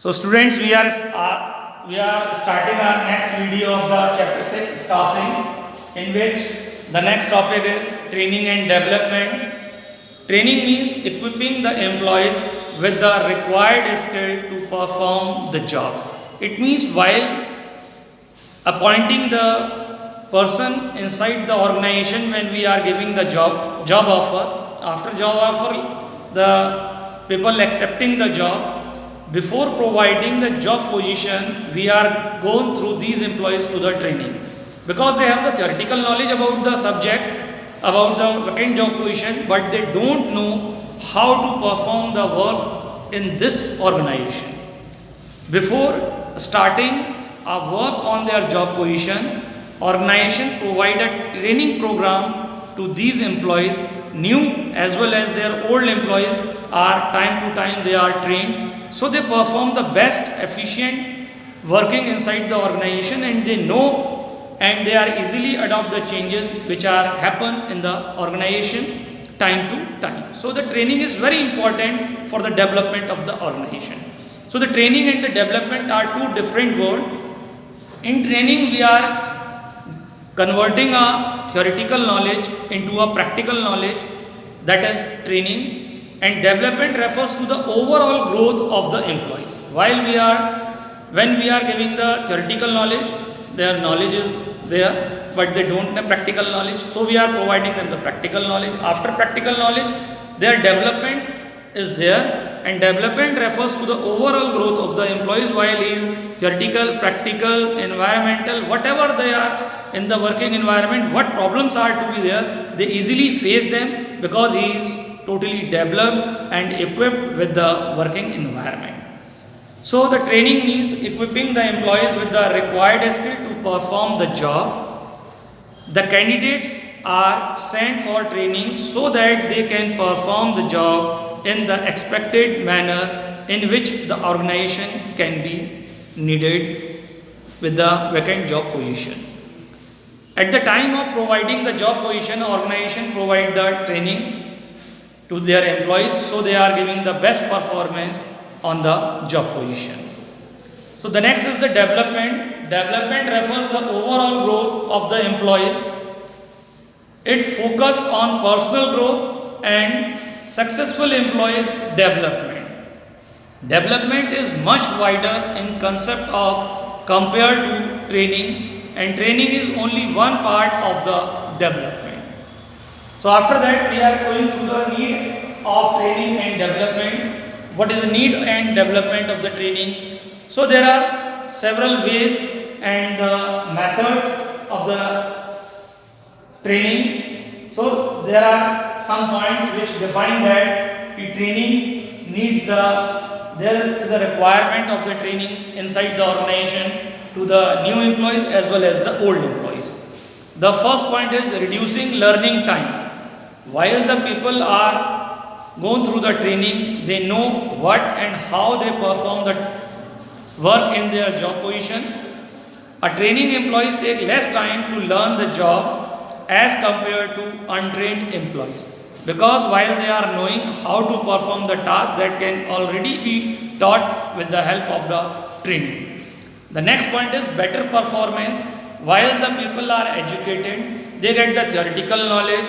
So students, we are starting our next video of the chapter 6 staffing, in which the next topic is training and development. Training means equipping the employees with the required skill to perform the job. It means while appointing the person inside the organization, when we are giving the job offer, after job offer the people accepting the job, before providing the job position, we are going through these employees to the training, because they have the theoretical knowledge about the subject, about the vacant job position, but they don't know how to perform the work in this organization. Before starting a work on their job position, organization provide a training program to these employees, new as well as their old employees are time to time they are trained, so they perform the best efficient working inside the organization, and they know and they are easily adopt the changes which are happen in the organization time to time. So the training is very important for the development of the organization. So the training and the development are two different words. In training, we are converting a theoretical knowledge into a practical knowledge, that is training, and development refers to the overall growth of the employees. When we are giving the theoretical knowledge, their knowledge is there, but they don't have practical knowledge, so we are providing them the practical knowledge. After practical knowledge, their development is there, and development refers to the overall growth of the employees, while is theoretical, practical, environmental, whatever they are in the working environment, what problems are to be there, they easily face them, because he is totally developed and equipped with the working environment. So the training means equipping the employees with the required skill to perform the job. The candidates are sent for training so that they can perform the job in the expected manner in which the organization can be needed with the vacant job position. At the time of providing the job position, organization provide the training to their employees, so they are giving the best performance on the job position. So the next is the development. Development refers the overall growth of the employees. It focus on personal growth and successful employees development. Development is much wider in concept of compared to training, and training is only one part of the development. So after that, we are going through the need of training and development. What is the need and development of the training? So there are several ways and methods of the training. So there are some points which define that the training needs there is the requirement of the training inside the organization to the new employees as well as the old employees. The first point is reducing learning time. While the people are going through the training, they know what and how they perform the work in their job position. A training employees take less time to learn the job as compared to untrained employees, because while they are knowing how to perform the task that can already be taught with the help of the training. The next point is better performance. While the people are educated, they get the theoretical knowledge,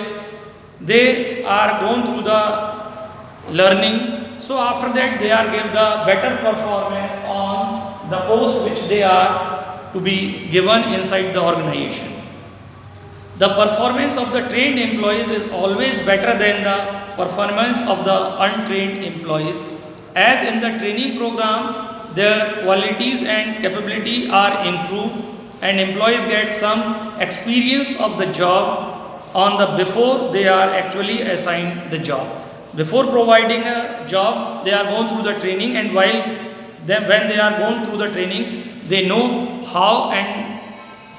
they are going through the learning, so after that they are give the better performance on the post which they are to be given inside the organization. The performance of the trained employees is always better than the performance of the untrained employees, as in the training program their qualities and capability are improved, and employees get some experience of the job on the before they are actually assigned the job. Before providing a job, they are going through the training, and when they are going through the training, they know how and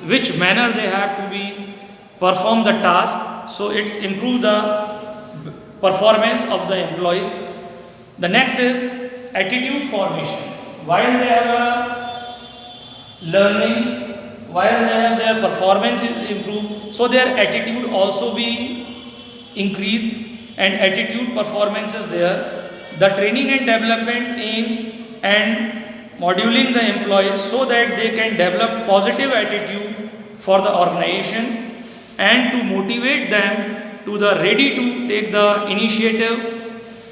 which manner they have to be perform the task. So it's improve the performance of the employees. The next is attitude formation. While they have a learning, while they have their performance is improved, so their attitude also be increased, and attitude performance is there. The training and development aims and moduling the employees so that they can develop positive attitude for the organization and to motivate them to the ready to take the initiative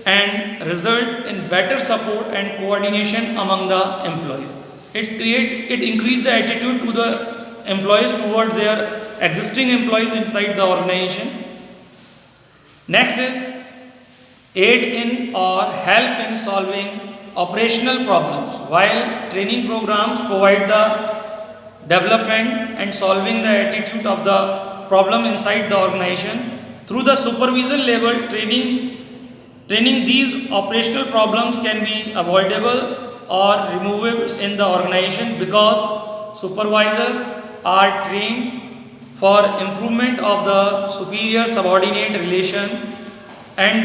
and result in better support and coordination among the employees. It increase the attitude to the employees towards their existing employees inside the organization. Next is aid in or help in solving operational problems. While training programs provide the development and solving the attitude of the problem inside the organization, through the supervision level training these operational problems can be avoidable or removable in the organization because supervisors are trained for improvement of the superior subordinate relation and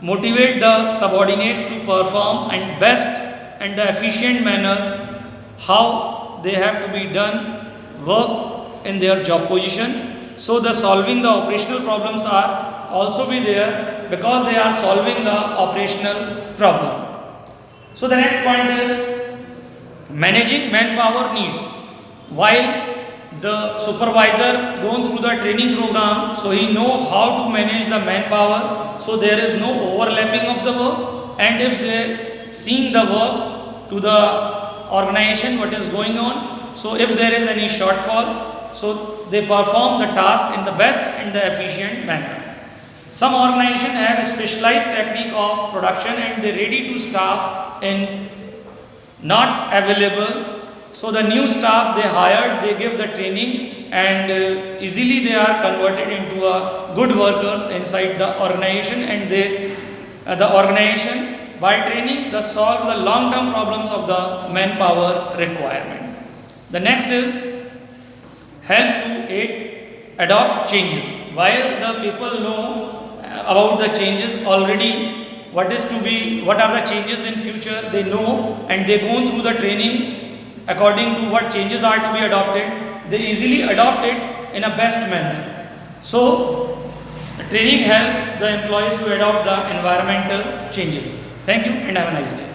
motivate the subordinates to perform and best and the efficient manner how they have to be done work in their job position. So the solving the operational problems are also be there because they are solving the operational problem. So the next point is managing manpower needs. While the supervisor going through the training program, so he know how to manage the manpower, so there is no overlapping of the work, and if they seeing the work to the organization what is going on, so if there is any shortfall, so they perform the task in the best and the efficient manner. Some organizations have a specialized technique of production and they ready to staff in not available. So the new staff they hired, they give the training and easily they are converted into a good workers inside the organization, and the organization by training they solve the long-term problems of the manpower requirement. The next is help to adopt changes. While the people know about the changes already, what are the changes in future, they know and they go through the training according to what changes are to be adopted, they easily adopt it in a best manner. So training helps the employees to adopt the environmental changes. Thank you and have a nice day.